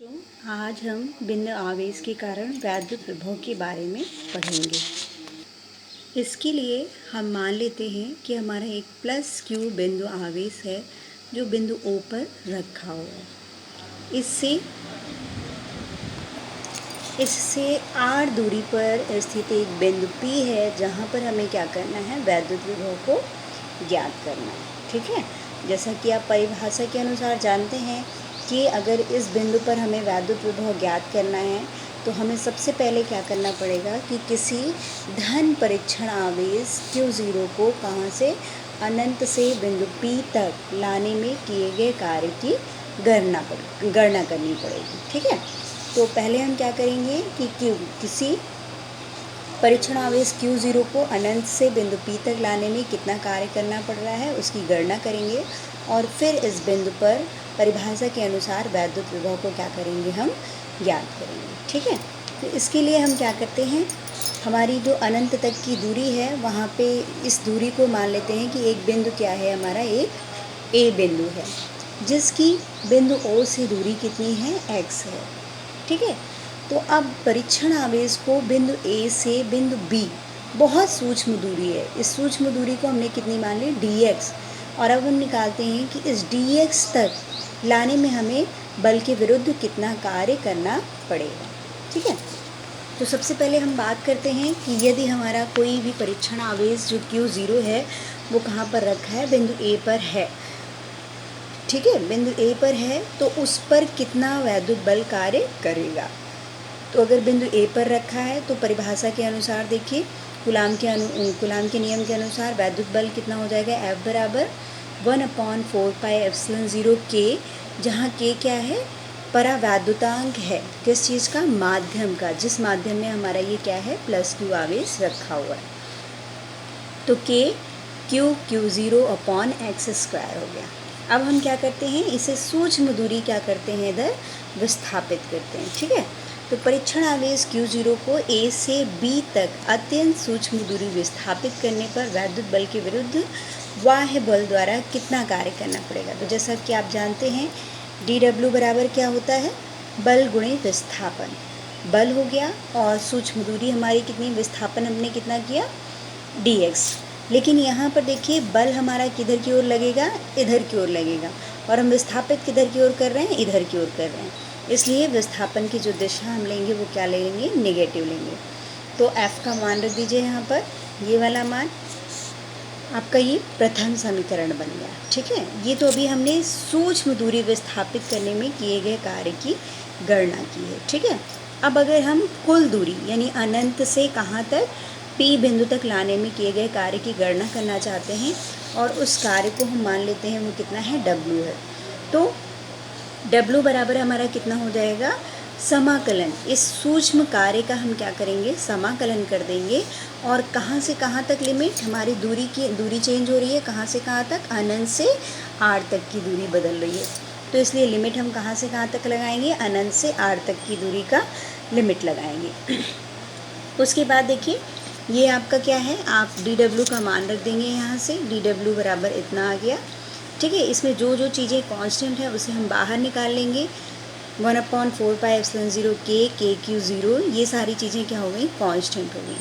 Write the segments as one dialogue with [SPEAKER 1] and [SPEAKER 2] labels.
[SPEAKER 1] आज हम बिंदु आवेश के कारण वैद्युत विभव के बारे में पढ़ेंगे। इसके लिए हम मान लेते हैं कि हमारा एक प्लस क्यू बिंदु आवेश है जो बिंदु O पर रखा हुआ है। इससे r दूरी पर स्थित एक बिंदु P है जहाँ पर हमें क्या करना है, वैद्युत विभव को ज्ञात करना है। ठीक है, जैसा कि आप परिभाषा के अनुसार जानते हैं कि अगर इस बिंदु पर हमें वैद्युत विभव ज्ञात करना है तो हमें सबसे पहले क्या करना पड़ेगा कि किसी धन परीक्षण आवेश Q0 को कहाँ से अनंत से बिंदु P तक लाने में किए गए कार्य की गणना करनी पड़ेगी। ठीक है, तो पहले हम क्या करेंगे कि किसी परीक्षण आवेश Q0 को अनंत से बिंदु P तक लाने में कितना कार्य करना पड़ रहा है उसकी गणना करेंगे और फिर इस बिंदु पर परिभाषा के अनुसार वैद्युत विभव को क्या करेंगे, हम ज्ञात करेंगे। ठीक है, तो इसके लिए हम क्या करते हैं, हमारी जो अनंत तक की दूरी है वहाँ पे इस दूरी को मान लेते हैं कि एक बिंदु क्या है, हमारा एक A बिंदु है जिसकी बिंदु O से दूरी कितनी है, x है। ठीक है, तो अब परीक्षण आवेश को बिंदु A से बिंदु B बहुत सूक्ष्म दूरी है, इस सूक्ष्म दूरी को हमने कितनी मान ली, dx, और अब हम निकालते हैं कि इस dx तक लाने में हमें बल के विरुद्ध कितना कार्य करना पड़ेगा। ठीक है, तो सबसे पहले हम बात करते हैं कि यदि हमारा कोई भी परीक्षण आवेश जो Q0 है वो कहाँ पर रखा है, बिंदु A पर है। ठीक है, बिंदु A पर है तो उस पर कितना वैद्युत बल कार्य करेगा। तो अगर बिंदु A पर रखा है तो परिभाषा के अनुसार देखिए, कूलाम के नियम के अनुसार वैद्युत बल कितना हो जाएगा, F बराबर 1/4πε0 K, जहाँ K क्या है, परावैद्युतांक है, किस चीज़ का, माध्यम का, जिस माध्यम में हमारा ये क्या है, प्लस Q आवेश रखा हुआ है। तो Q0/x² हो गया। अब हम क्या करते हैं, इसे सूक्ष्म दूरी क्या करते हैं, इधर विस्थापित करते हैं। ठीक है, तो परीक्षण आवेश Q0 को A से B तक अत्यंत सूक्ष्म दूरी विस्थापित करने पर वैद्युत बल के विरुद्ध बाह्य बल द्वारा कितना कार्य करना पड़ेगा। तो जैसा कि आप जानते हैं dW बराबर क्या होता है, बल गुणे विस्थापन। बल हो गया और सूक्ष्म दूरी हमारी कितनी, विस्थापन हमने कितना किया, dx। लेकिन यहाँ पर देखिए बल हमारा किधर की ओर लगेगा, इधर की ओर लगेगा, और हम विस्थापित किधर की ओर कर रहे हैं, इधर की ओर कर रहे हैं, इसलिए विस्थापन की जो दिशा हम लेंगे वो क्या लेंगे, नेगेटिव लेंगे। तो F का मान रख दीजिए यहाँ पर, ये वाला मान आपका ये प्रथम समीकरण बन गया। ठीक है, ये तो अभी हमने सूक्ष्म दूरी विस्थापित करने में किए गए कार्य की गणना की है। ठीक है, अब अगर हम कुल दूरी यानी अनंत से कहाँ तक, P बिंदु तक लाने में किए गए कार्य की गणना करना चाहते हैं और उस कार्य को हम मान लेते हैं वो कितना है, W है। तो W बराबर हमारा कितना हो जाएगा, समाकलन, इस सूक्ष्म कार्य का हम क्या करेंगे, समाकलन कर देंगे, और कहाँ से कहाँ तक लिमिट, हमारी दूरी चेंज हो रही है, कहाँ से कहाँ तक, अनंत से R तक की दूरी बदल रही है, तो इसलिए लिमिट हम कहाँ से कहाँ तक लगाएंगे, अनंत से R तक की दूरी का लिमिट लगाएंगे। उसके बाद देखिए ये आपका क्या है, आप dW का मान रख देंगे, यहाँ से dW बराबर इतना आ गया। ठीक है, इसमें जो जो चीज़ें कांस्टेंट है उसे हम बाहर निकाल लेंगे, 1/4πε0 K, KQ0, ये सारी चीज़ें क्या हो गई, कांस्टेंट हो गई।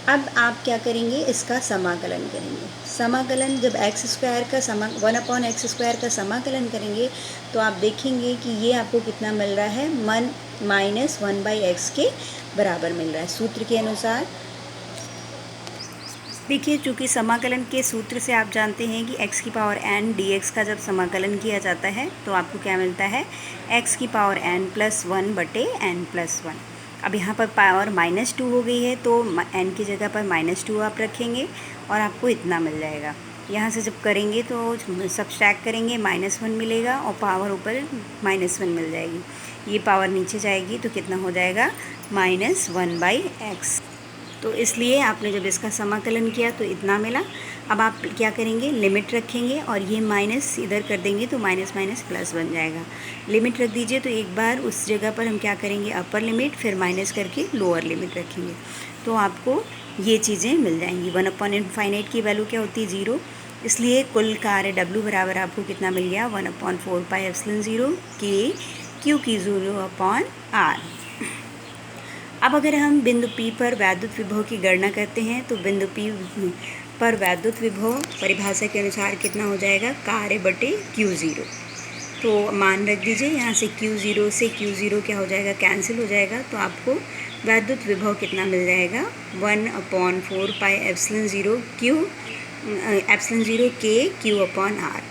[SPEAKER 1] अब आप क्या करेंगे, इसका समाकलन करेंगे। समाकलन जब x² का 1/x² का समाकलन करेंगे तो आप देखेंगे कि ये आपको कितना मिल रहा है, -1/x के बराबर मिल रहा है। सूत्र के अनुसार देखिए, चूँकि समाकलन के सूत्र से आप जानते हैं कि x की पावर n dx का जब समाकलन किया जाता है तो आपको क्या मिलता है, x की पावर n+1/n+1। अब यहाँ पर पावर -2 हो गई है तो n की जगह पर -2 आप रखेंगे और आपको इतना मिल जाएगा। यहाँ से जब करेंगे तो सब्सट्रैक्ट करेंगे, -1 मिलेगा और पावर ऊपर -1 मिल जाएगी, ये पावर नीचे जाएगी तो कितना हो जाएगा, -1/x। तो इसलिए आपने जब इसका समाकलन किया तो इतना मिला। अब आप क्या करेंगे, लिमिट रखेंगे और ये माइनस इधर कर देंगे तो माइनस माइनस प्लस बन जाएगा। लिमिट रख दीजिए तो एक बार उस जगह पर हम क्या करेंगे, अपर लिमिट, फिर माइनस करके लोअर लिमिट रखेंगे तो आपको ये चीज़ें मिल जाएंगी। 1/∞ की वैल्यू क्या होती है, 0, इसलिए कुल कार्य W बराबर आपको कितना मिल गया, 1/4πε0 K Q की 0/R। अब अगर हम बिंदु P पर वैद्युत विभव की गणना करते हैं तो बिंदु P पर वैद्युत विभव परिभाषा के अनुसार कितना हो जाएगा, कार्य बटे Q0। तो मान रख दीजिए, यहाँ से Q0 से Q0 क्या हो जाएगा, कैंसिल हो जाएगा। तो आपको वैद्युत विभव कितना मिल जाएगा, 1/4 पाई एप्सिलॉन 0 K Q/R।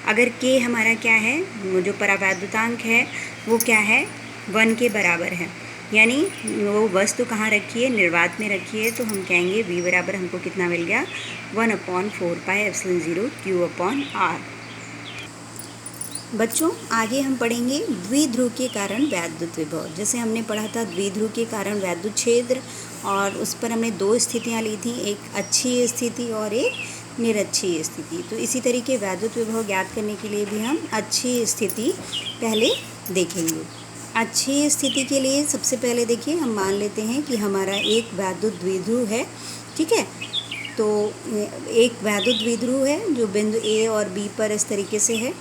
[SPEAKER 1] अगर K हमारा क्या है, जो परावैद्युतांक है वो क्या है, 1 के बराबर है, यानी वो वस्तु कहाँ रखी है, निर्वात में रखी है। तो हम कहेंगे V बराबर हमको कितना मिल गया, 1/4 पाई एप्सिलॉन 0 Q/R। बच्चों आगे हम पढ़ेंगे द्विध्रुव के कारण वैद्युत विभव। जैसे हमने पढ़ा था द्विध्रुव के कारण वैद्युत क्षेत्र, और उस पर हमने 2 स्थितियाँ ली थी, एक अच्छी स्थिति और एक निरक्षीय स्थिति। तो इसी तरीके वैद्युत विभव ज्ञात करने के लिए भी हम अच्छी स्थिति पहले देखेंगे। अच्छी स्थिति के लिए सबसे पहले देखिए, हम मान लेते हैं कि हमारा एक वैद्युत द्विध्रुव है, ठीक है। तो एक वैद्युत द्विध्रुव है जो बिंदु A और B पर इस तरीके से है।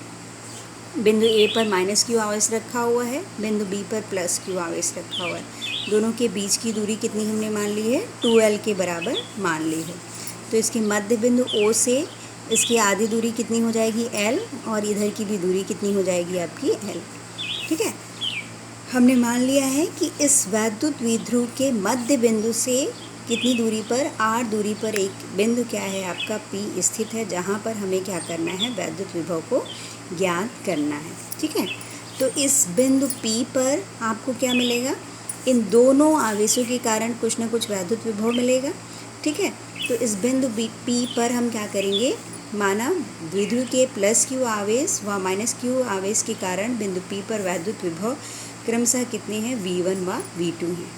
[SPEAKER 1] बिंदु A पर -Q आवेश रखा हुआ है, बिंदु B पर +Q आवेश रखा हुआ है। दोनों के बीच की दूरी कितनी हमने मान ली है, 2L के बराबर मान ली है। तो इसके मध्य बिंदु O से इसकी आधी दूरी कितनी हो जाएगी, L, और इधर की भी दूरी कितनी हो जाएगी आपकी L, ठीक है। हमने मान लिया है कि इस वैद्युत द्विध्रुव के मध्य बिंदु से कितनी दूरी पर, R दूरी पर एक बिंदु क्या है आपका P स्थित है, जहाँ पर हमें क्या करना है, वैद्युत विभव को ज्ञात करना है, ठीक है। तो इस बिंदु P पर आपको क्या मिलेगा, इन दोनों आवेशों के कारण कुछ ना कुछ वैद्युत विभव मिलेगा, ठीक है। तो इस बिंदु P पर हम क्या करेंगे, माना द्विध्रुव के +Q आवेश व -Q आवेश के कारण बिंदु P पर वैद्युत विभव क्रमशः कितने हैं, V1 व V2 हैं,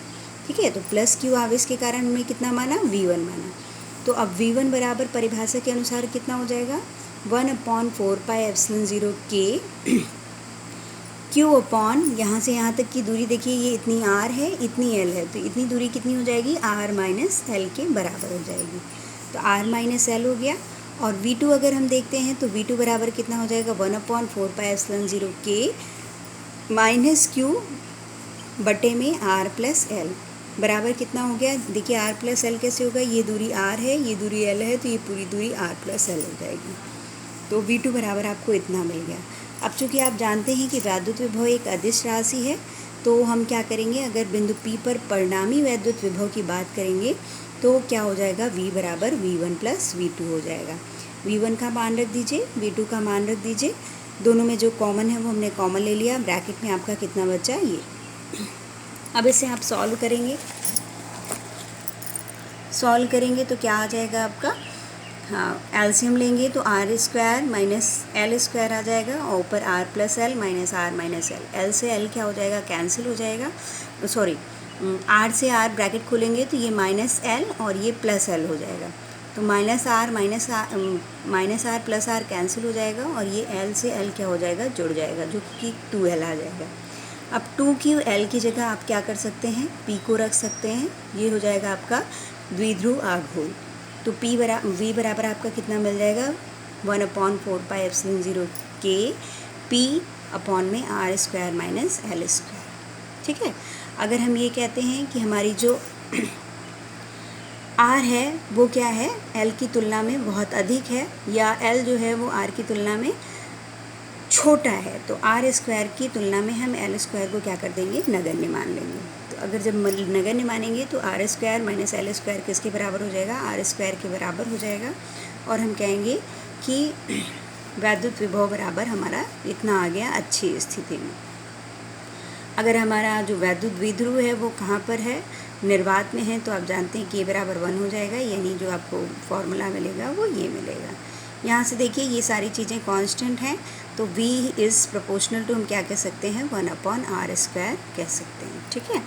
[SPEAKER 1] ठीक है। तो +Q आवेश के कारण हमने कितना माना, V1 माना। तो अब V1 बराबर परिभाषा के अनुसार कितना हो जाएगा, 1/4 पाई एप्सिलॉन 0 K Q/, यहाँ से यहाँ तक की दूरी देखिए, ये इतनी R है, इतनी L है, तो इतनी दूरी कितनी हो जाएगी, R - L के बराबर हो जाएगी। तो R - L हो गया। और V2 अगर हम देखते हैं तो V2 बराबर कितना हो जाएगा, 1/4 पाई एप्सिलॉन 0 K -Q बटे में R + L बराबर कितना हो गया, देखिए R + L कैसे होगा, ये दूरी R है, ये दूरी L है, तो ये पूरी दूरी R + L हो जाएगी। तो V2 बराबर आपको इतना मिल गया। अब चूँकि आप जानते हैं कि वैद्युत विभव एक अदिश राशि है, तो हम क्या करेंगे, अगर बिंदु P पर परिणामी वैद्युत विभव की बात करेंगे तो क्या हो जाएगा, V बराबर V1 + V2 हो जाएगा। V1 का मान रख दीजिए, V2 का मान रख दीजिए, दोनों में जो कॉमन है वो हमने कॉमन ले लिया। ब्रैकेट में आपका कितना बचा, ये। अब इसे आप सॉल्व करेंगे तो क्या आ जाएगा आपका, हाँ, एलसीएम लेंगे तो R² - L² आ जाएगा, और ऊपर R + L - R - L, L से L क्या हो जाएगा, कैंसिल हो जाएगा, सॉरी, R से R ब्रैकेट खोलेंगे तो ये -L और ये +L हो जाएगा। तो -R + R कैंसिल हो जाएगा, और ये L से L क्या हो जाएगा, जुड़ जाएगा, जो कि 2L आ जाएगा। अब 2QL की जगह आप क्या कर सकते हैं, P को रख सकते हैं, ये हो जाएगा आपका द्विध्रुव आघूर्ण। तो V बराबर आपका कितना मिल जाएगा, 1/4 pi epsilon 0 K P/में R² - L², ठीक है। अगर हम ये कहते हैं कि हमारी जो R है वो क्या है, L की तुलना में बहुत अधिक है, या L जो है वो R की तुलना में छोटा है, तो R² की तुलना में हम L² को क्या कर देंगे, नगण्य मान लेंगे। तो अगर जब नगण्य मानेंगे तो R² - L² किसके बराबर हो जाएगा, R² के बराबर हो जाएगा, और हम कहेंगे कि वैद्युत विभव बराबर हमारा इतना आ गया अच्छी स्थिति में। अगर हमारा जो वैद्युत द्विध्रुव है वो कहाँ पर है, निर्वात में है, तो आप जानते हैं K बराबर 1 हो जाएगा, यानी जो आपको फॉर्मूला मिलेगा वो ये मिलेगा। यहाँ से देखिए ये सारी चीज़ें कांस्टेंट हैं, तो V इज़ प्रोपोर्शनल टू हम क्या कह सकते हैं, 1/R² कह सकते हैं, ठीक है।